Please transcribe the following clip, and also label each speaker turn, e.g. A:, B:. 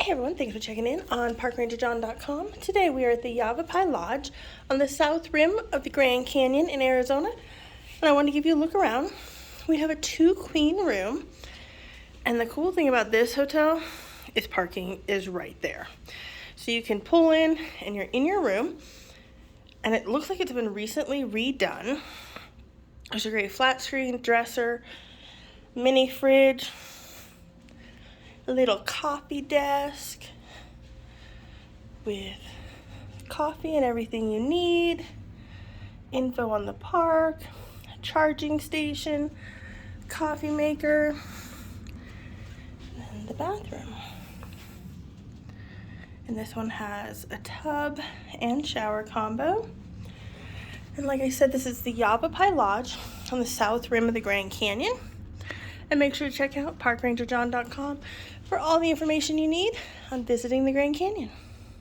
A: Hey everyone, thanks for checking in on parkrangerjohn.com. Today we are at the Yavapai Lodge on the south rim of the Grand Canyon in Arizona. And I want to give you a look around. We have a 2-queen room. And the cool thing about this hotel is parking is right there. So you can pull in and you're in your room. And it looks like it's been recently redone. There's a great flat screen dresser, mini fridge, a little coffee desk with coffee and everything you need, info on the park, a charging station, coffee maker, and then the bathroom. And this one has a tub and shower combo. And like I said, this is the Yavapai Lodge on the south rim of the Grand Canyon. And make sure to check out parkrangerjohn.com for all the information you need on visiting the Grand Canyon.